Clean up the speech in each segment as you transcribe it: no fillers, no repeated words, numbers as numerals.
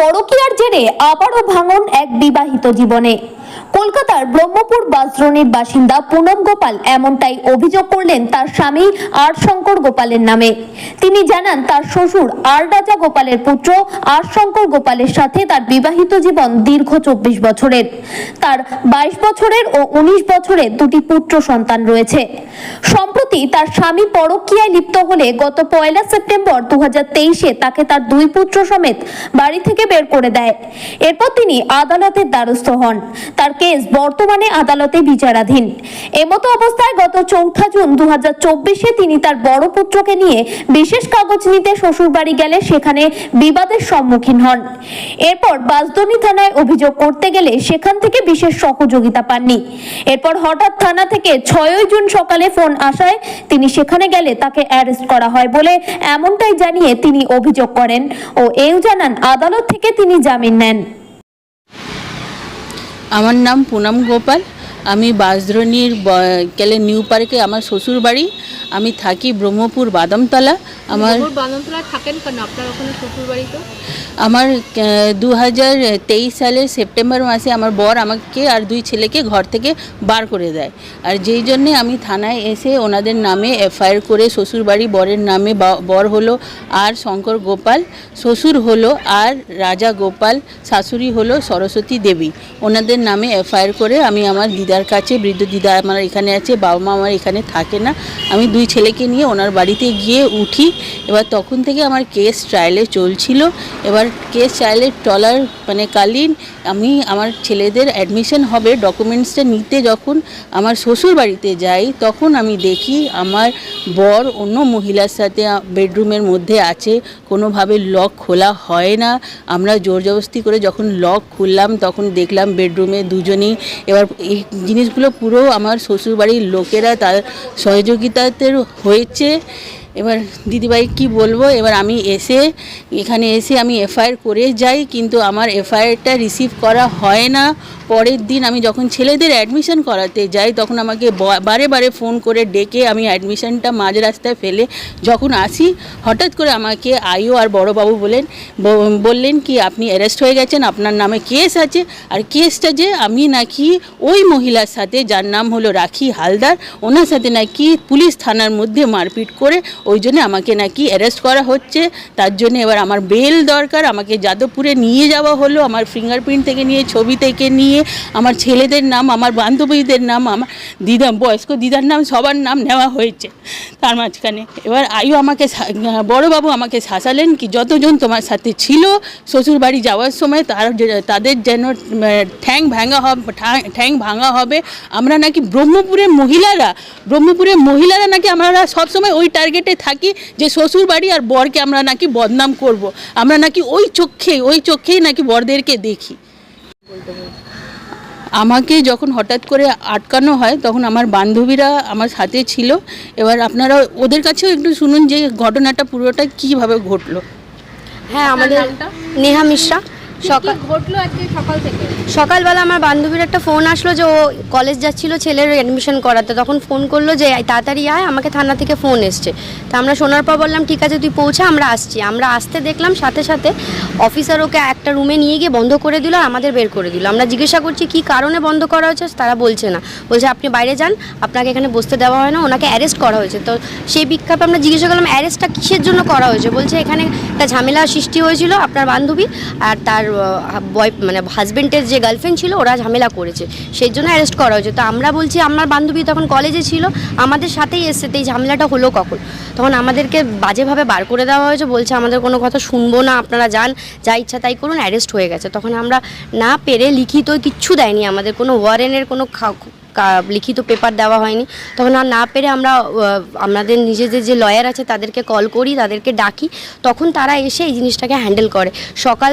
পরকীয়ার জেরে আবারও ভাঙন এক বিবাহিত জীবনে। কলকাতার ব্রহ্মপুর বাসরণের বাসিন্দা পুনম গোপাল এমনটাই অভিযোগ করলেন তার স্বামী আর শঙ্কর গোপালের নামে। তিনি জানান তার শ্বশুর আর রাজা গোপালের পুত্র আর শঙ্কর গোপালের সাথে তার বিবাহিত জীবন দীর্ঘ 24 বছরের। তার 22 বছরের ও 19 বছরের দুটি পুত্র সন্তান রয়েছে। সম্প্রতি তার স্বামী পরকীয়ায় লিপ্ত হলে গত 1 সেপ্টেম্বর 2023-এ তাকে তার দুই পুত্র সমেত বাড়ি থেকে বের করে দেয়। এরপর তিনি আদালতের দ্বারস্থ হন। তার কেস বর্তমানে আদালতে বিচারাধীন। এমতো অবস্থায় গত 4 জুন 2024-এ তিনি তার বড় পুত্রকে নিয়ে বিশেষ কাগজ নিতে শ্বশুর বাড়ি গেলে সেখানে বিবাদের সম্মুখীন হন। এরপর বাসদনী থানায় অভিযোগ করতে গেলে সেখান থেকে বিশেষ সহযোগিতা পাননি। এরপর হঠাৎ থানা থেকে 6 জুন সকালে ফোন আসায় তিনি সেখানে গেলে তাকে অ্যারেস্ট করা হয় বলে এমনটাই জানিয়ে তিনি অভিযোগ করেন ও এও জানান আদালত থেকে তিনি জামিন নেন। আমার নাম পুনম গোপাল। আমি বাসদ্রোণীর কেলে নিউ পার্কে আমার শ্বশুর বাড়ি। আমি থাকি ব্রহ্মপুর বাদামতলা। আমার বাদামতলায় থাকেন কেন আপনার ওখানে শ্বশুর বাড়িতে? আমার 2023 সালের সেপ্টেম্বর মাসে আমার বর আমাকে আর দুই ছেলেকে ঘর থেকে বার করে দেয়। আর যেই জন্যে আমি থানায় এসে ওনাদের নামে এফআইআর করে শ্বশুর বাড়ি বরের নামে, বর হলো আর শঙ্কর গোপাল, শ্বশুর হলো আর রাজা গোপাল, শাশুড়ি হলো সরস্বতী দেবী, ওনাদের নামে এফআইআর করে আমি আমার দিদার কাছে, বৃদ্ধ দিদা আমার এখানে আছে, বাবা মা আমার এখানে থাকে না, আমি দুই ছেলেকে নিয়ে ওনার বাড়িতে গিয়ে উঠি। এবার তখন থেকে আমার কেস ট্রায়ালে চলছিল। এবার কেস ট্রায়ালের কালীন আমি আমার ছেলেদের অ্যাডমিশন হবে ডকুমেন্টসটা নিতে যখন আমার শ্বশুর বাড়িতে যাই, তখন আমি দেখি আমার বর অন্য মহিলার সাথে বেডরুমের মধ্যে আছে। কোনোভাবে লক খোলা হয় না। আমরা জোর জবরদস্তি করে যখন লক খুললাম তখন দেখলাম বেডরুমে দুজনেই। এবার এই জিনিসগুলো পুরো আমার শ্বশুরবাড়ির লোকেরা তার সহযোগিতাতে হয়েছে। এবার দিদিভাই কি বলবো, এবার আমি এখানে এসে আমি এফআইআর করে যাই, কিন্তু আমার এফআইআরটা রিসিভ করা হয় না। পরের দিন আমি যখন ছেলেদের অ্যাডমিশন করাতে যাই তখন আমাকে বারে বারে ফোন করে ডেকে আমি অ্যাডমিশনটা মাঝ রাস্তায় ফেলে যখন আসি, হঠাৎ করে আমাকে আইও আর বড়োবাবু বললেন কি আপনি অ্যারেস্ট হয়ে গেছেন, আপনার নামে কেস আছে। আর কেসটা যে আমি নাকি ওই মহিলার সাথে, যার নাম হলো রাখি হালদার, ওনার সাথে নাকি পুলিশ থানার মধ্যে মারপিট করে ওই জন্য আমাকে নাকি অ্যারেস্ট করা হচ্ছে। তার জন্য এবার আমার বেল দরকার। আমাকে যাদবপুরে নিয়ে যাওয়া হলো, আমার ফিঙ্গারপ্রিন্ট থেকে নিয়ে, ছবি থেকে নিয়ে, আমার ছেলেদের নাম, আমার বান্ধবীদের নাম, আমার বয়স্ক দিদার নাম, সবার নাম নেওয়া হয়েছে তার মাঝখানে। এবার বড়োবাবু আমাকে শাসালেন কি যতজন তোমার সাথে ছিল শ্বশুরবাড়ি যাওয়ার সময় তাদের যেন ঠ্যাং ভাঙা হবে। আমরা নাকি ব্রহ্মপুরের মহিলারা নাকি আমরা সবসময় ওই টার্গেটে থাকি যে শ্বশুরবাড়ি আর বরকে আমরা নাকি বদনাম করব। আমরা নাকি ওই চোখেই নাকি বরদেরকে দেখি। আমাকে যখন হঠাৎ করে আটকানো হয় তখন আমার বান্ধবীরা আমার সাথে ছিল। এবার আপনারা ওদের কাছেও একটু শুনুন যে ঘটনাটা পুরোটা কীভাবে ঘটলো। হ্যাঁ, আমাদের নেহা মিশ্রা। ঘটলো আজকে সকাল থেকে? সকালবেলা আমার বান্ধবীর একটা ফোন আসলো যে ও কলেজ যাচ্ছিল ছেলের অ্যাডমিশন করাতে। তখন ফোন করলো যে তাড়াতাড়ি আয়, আমাকে থানা থেকে ফোন এসছে। তা আমরা শোনার পর বললাম ঠিক আছে তুই পৌঁছা, আমরা আসছি। আমরা আসতে দেখলাম সাথে সাথে অফিসার ওকে একটা রুমে নিয়ে গিয়ে বন্ধ করে দিল আর আমাদের বের করে দিল। আমরা জিজ্ঞাসা করছি কী কারণে বন্ধ করা হয়েছে, তারা বলছে না, বলছে আপনি বাইরে যান, আপনাকে এখানে বসতে দেওয়া হয় না, ওনাকে অ্যারেস্ট করা হয়েছে। তো সেই বিক্ষোভে আমরা জিজ্ঞাসা করলাম অ্যারেস্টটা কিসের জন্য করা হয়েছে। বলছে এখানে একটা ঝামেলা সৃষ্টি হয়েছিল, আপনার বান্ধবী আর তার হাজব্যান্ডের যে গার্লফ্রেন্ড ছিল ওরা ঝামেলা করেছে, সেই জন্য অ্যারেস্ট করা হয়েছে। তো আমরা বলছি আমার বান্ধবী তখন কলেজে ছিল, আমাদের সাথেই এসছে, তো এই ঝামেলাটা হলো কখন? তখন আমাদেরকে বাজেভাবে বার করে দেওয়া হয়েছে, বলছে আমাদের কোনো কথা শুনবো না, আপনারা যান, যা ইচ্ছা তাই করুন, অ্যারেস্ট হয়ে গেছে। তখন আমরা না পেরে, লিখিত কিচ্ছু দেয়নি আমাদের, কোনো ওয়ারেন্টের কোনো লিখিত পেপার দেওয়া হয়নি। তখন আর না পেরে আমরা আমাদের নিজেদের যে লয়ার আছে তাদেরকে কল করি, তাদেরকে ডাকি, তখন তারা এসে এই জিনিসটাকে হ্যান্ডেল করে। সকাল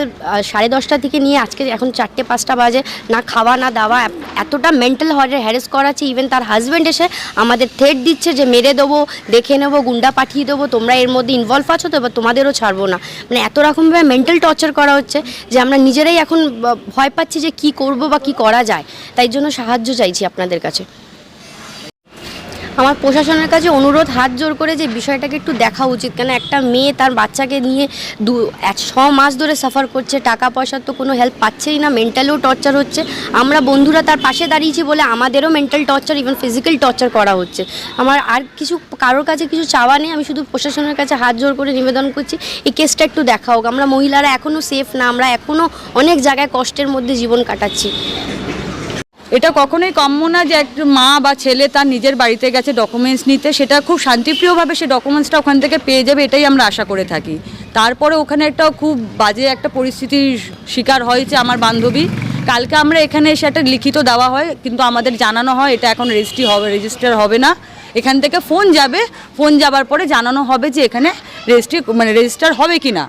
10:30 থেকে নিয়ে আজকে এখন 4-5টা বাজে, না খাওয়া না দাওয়া, এতটা মেন্টাল হ্যারেস করাচ্ছে। ইভেন তার হাজব্যান্ড এসে আমাদের থ্রেট দিচ্ছে যে মেরে দেবো, দেখে নেবো, গুন্ডা পাঠিয়ে দেবো, তোমরা এর মধ্যে ইনভলভ আছো তো এবার তোমাদেরও ছাড়বো না। মানে এত রকমভাবে মেন্টাল টর্চার করা হচ্ছে যে আমরা নিজেরাই এখন ভয় পাচ্ছি যে কি করব বা কি করা যায়। তাই জন্য সাহায্য চাইছি আপনাদের কাছে। আমার প্রশাসনের কাছে অনুরোধ হাত জোর করে যে বিষয়টাকে একটু দেখা উচিত, কেন একটা মেয়ে তার বাচ্চাকে নিয়ে 6 মাস ধরে সাফার করছে, টাকা পয়সার তো কোনো হেল্প পাচ্ছেই না, মেন্টালিও টর্চার হচ্ছে। আমরা বন্ধুরা তার পাশে দাঁড়িয়েছি বলে আমাদেরও mental torture, even physical torture করা হচ্ছে। আমার আর কিছু কারোর কাছে কিছু চাওয়া নেই, আমি শুধু প্রশাসনের কাছে হাত জোর করে নিবেদন করছি এই কেসটা একটু দেখা হোক। আমরা মহিলারা এখনও সেফ না, আমরা এখনও অনেক জায়গায় কষ্টের মধ্যে জীবন কাটাচ্ছি। এটা কখনোই কাম্য না যে একটা মা বা ছেলে তার নিজের বাড়িতে গেছে ডকুমেন্টস নিতে, সেটা খুব শান্তিপ্রিয়ভাবে সে ডকুমেন্টসটা ওখান থেকে পেয়ে যাবে, এটাই আমরা আশা করে থাকি। তারপরে ওখানে একটা খুব বাজে একটা পরিস্থিতির শিকার হয়েছে আমার বান্ধবী। কালকে আমরা এখানে এসে একটা লিখিত দেওয়া হয়, কিন্তু আমাদের জানানো হয় এটা এখন রেজিস্টার হবে না। এখান থেকে ফোন যাবে, ফোন যাবার পরে জানানো হবে যে এখানে রেজিস্টার হবে কি না।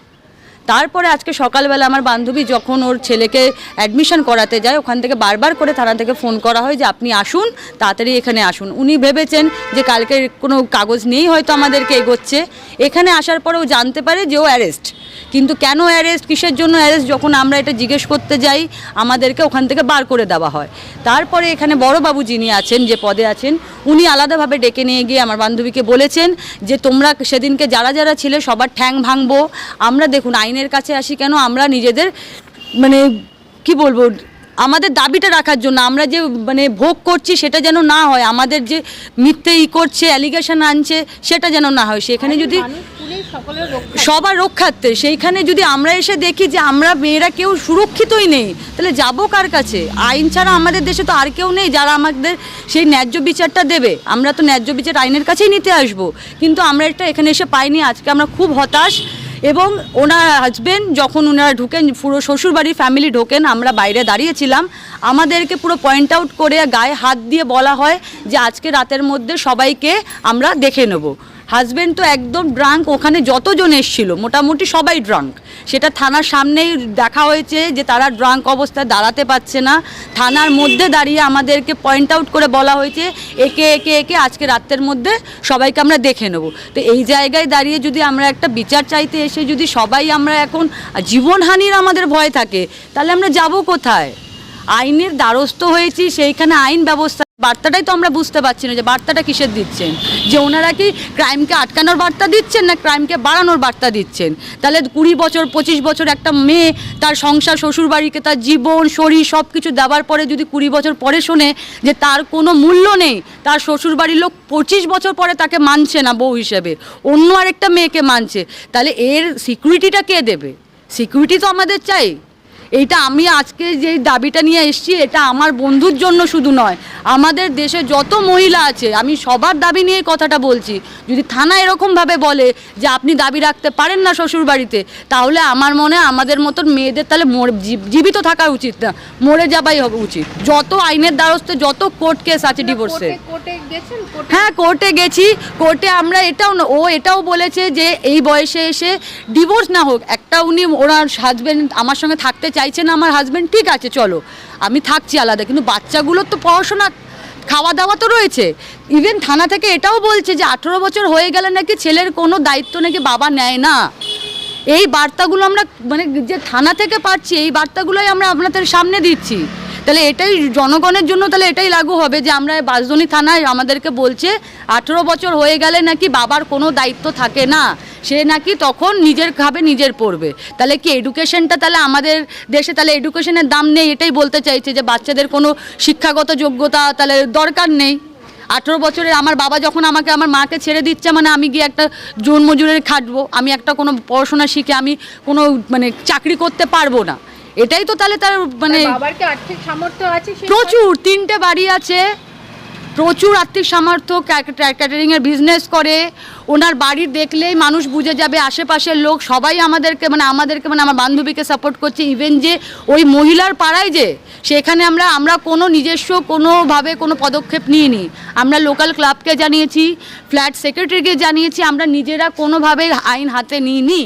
তারপরে আজকে সকালবেলা আমার বান্ধবী যখন ওর ছেলেকে অ্যাডমিশন করাতে যায়, ওখান থেকে বারবার করে থানা থেকে ফোন করা হয় যে আপনি আসুন, তাড়াতাড়ি এখানে আসুন। উনি ভেবেছেন যে কালকে কোনো কাগজ নেই, হয়তো আমাদেরকে এগোচ্ছে। এখানে আসার পরে ও জানতে পারে যে ও অ্যারেস্ট, কিন্তু কেন অ্যারেস্ট, কিসের জন্য অ্যারেস্ট, যখন আমরা এটা জিজ্ঞেস করতে যাই আমাদেরকে ওখান থেকে বার করে দেওয়া হয়। তারপরে এখানে বড়বাবু যিনি আছেন, যে পদে আছেন, উনি আলাদাভাবে ডেকে নিয়ে গিয়ে আমার বান্ধবীকে বলেছেন যে তোমরা সেদিনকে যারা যারা ছিলে সবার ঠ্যাং ভাঙবো। আমরা দেখুন আইনের কাছে আসি কেন, আমরা নিজেদের কি বলবো, আমাদের দাবিটা রাখার জন্য। আমরা যে ভোগ করছি সেটা যেন না হয়, আমাদের যে মিথ্যে করছে, অ্যালিগেশন আনছে, সেটা যেন না হয়। সেখানে যদি সবার রক্ষার্থে সেইখানে যদি আমরা এসে দেখি যে আমরা মেয়েরা কেউ সুরক্ষিতই নেই, তাহলে যাবো কার কাছে? আইন ছাড়া আমাদের দেশে তো আর কেউ নেই যারা আমাদের সেই ন্যায্য বিচারটা দেবে। আমরা তো ন্যায্য বিচার আইনের কাছেই নিতে আসবো, কিন্তু আমরা এটা এখানে এসে পাইনি। আজকে আমরা খুব হতাশ। এবং ওনার হাজবেন্ড যখন ওনারা ঢুকেন, পুরো শ্বশুরবাড়ির ফ্যামিলি ঢোকেন, আমরা বাইরে দাঁড়িয়েছিলাম, আমাদেরকে পুরো পয়েন্ট আউট করে গায়ে হাত দিয়ে বলা হয় যে আজকে রাতের মধ্যে সবাইকে আমরা দেখে নেব। হাজবেন্ড তো একদম ড্রাঙ্ক, ওখানে যতজন এসেছিল মোটামুটি সবাই ড্রাঙ্ক। সেটা থানার সামনেই দেখা হয়েছে যে তারা ড্রাঙ্ক অবস্থায় দাঁড়াতে পারছে না। থানার মধ্যে দাঁড়িয়ে আমাদেরকে পয়েন্ট আউট করে বলা হয়েছে একে একে একে আজকে রাতের মধ্যে সবাইকে আমরা দেখে নেব। তো এই জায়গায় দাঁড়িয়ে যদি আমরা একটা বিচার চাইতে এসে যদি সবাই আমরা এখন জীবনহানির আমাদের ভয় থাকে, তাহলে আমরা যাব কোথায়? আইনের দ্বারস্থ হয়েছি, সেইখানে আইন ব্যবস্থা বার্তাটাই তো আমরা বুঝতে পারছি না যে বার্তাটা কিসের দিচ্ছেন, যে ওনারা কি ক্রাইমকে আটকানোর বার্তা দিচ্ছেন না ক্রাইমকে বাড়ানোর বার্তা দিচ্ছেন। তাহলে 20 বছর 25 বছর একটা মেয়ে তার সংসার, শ্বশুরবাড়িকে তার জীবন শরীর সব কিছু দেওয়ার পরে যদি 20 বছর পরে শোনে যে তার কোনো মূল্য নেই, তার শ্বশুরবাড়ির লোক 25 বছর পরে তাকে মানছে না বউ হিসেবে, অন্য আরেকটা মেয়েকে মানছে, তাহলে এর সিকিউরিটিটা কে দেবে? সিকিউরিটি তো আমাদের চাই। এইটা আমি আজকে যে দাবিটা নিয়ে এসেছি, এটা আমার বন্ধুর জন্য শুধু নয়, আমাদের দেশে যত মহিলা আছে আমি সবার দাবি নিয়ে কথাটা বলছি। যদি থানা এরকমভাবে বলে যে আপনি দাবি রাখতে পারেন না শ্বশুরবাড়িতে, তাহলে আমার মনে হয় আমাদের মতন মেয়েদের তাহলে জীবিত থাকা উচিত না, মরে যাবাই হবে উচিত। যত আইনের দ্বারস্থে যত কোর্ট কেস আছে ডিভোর্সের, হ্যাঁ কোর্টে গেছি, কোর্টে আমরা এটাও বলেছে যে এই বয়সে এসে ডিভোর্স না হোক। একটা ওনার হাজব্যান্ড আমার সঙ্গে থাকতে চাইছে না, আমার হাজব্যান্ড ঠিক আছে চলো আমি থাকছি আলাদা, কিন্তু বাচ্চাগুলোর তো পড়াশোনা খাওয়া দাওয়া তো রয়েছে। ইভেন থানা থেকে এটাও বলছে যে 18 বছর হয়ে গেলে নাকি ছেলের কোনো দায়িত্ব নাকি বাবা নেয় না। এই বার্তাগুলো আমরা যে থানা থেকে পাচ্ছি, এই বার্তাগুলোই আমরা আপনাদের সামনে দিচ্ছি। তাহলে এটাই জনগণের জন্য তাহলে এটাই লাগু হবে যে আমরা বাঁশদ্রোণী থানায় আমাদেরকে বলছে 18 বছর হয়ে গেলে নাকি বাবার কোনো দায়িত্ব থাকে না, সে নাকি তখন নিজের খাবে নিজের পড়বে। তাহলে কি এডুকেশনটা তাহলে আমাদের দেশে তাহলে এডুকেশনের দাম নেই? এটাই বলতে চাইছে যে বাচ্চাদের কোনো শিক্ষাগত যোগ্যতা তাহলে দরকার নেই। 18 বছরের আমার বাবা যখন আমাকে আমার মাকে ছেড়ে দিচ্ছে, আমি গিয়ে একটা জোন মজুরের খাটবো, আমি একটা কোনো পড়াশোনা শিখে আমি কোনো চাকরি করতে পারবো না। এটাই তো তাহলে তার বাবার কি আর্থিক সামর্থ্য আছে? প্রচুর, 3টে বাড়ি আছে, প্রচুর আর্থিক সামর্থ্য, ক্যাটারিংয়ের বিজনেস করে। ওনার বাড়ি দেখলেই মানুষ বুঝে যাবে, আশেপাশের লোক সবাই আমাদেরকে আমার বান্ধবীকে সাপোর্ট করছে। ইভেন যে ওই মহিলার পাড়ায় যে সেখানে আমরা কোনো নিজস্ব কোনোভাবে কোনো পদক্ষেপ নিইনি। আমরা লোকাল ক্লাবকে জানিয়েছি, ফ্ল্যাট সেক্রেটারিকে জানিয়েছি, আমরা নিজেরা কোনোভাবে আইন হাতে নিইনি।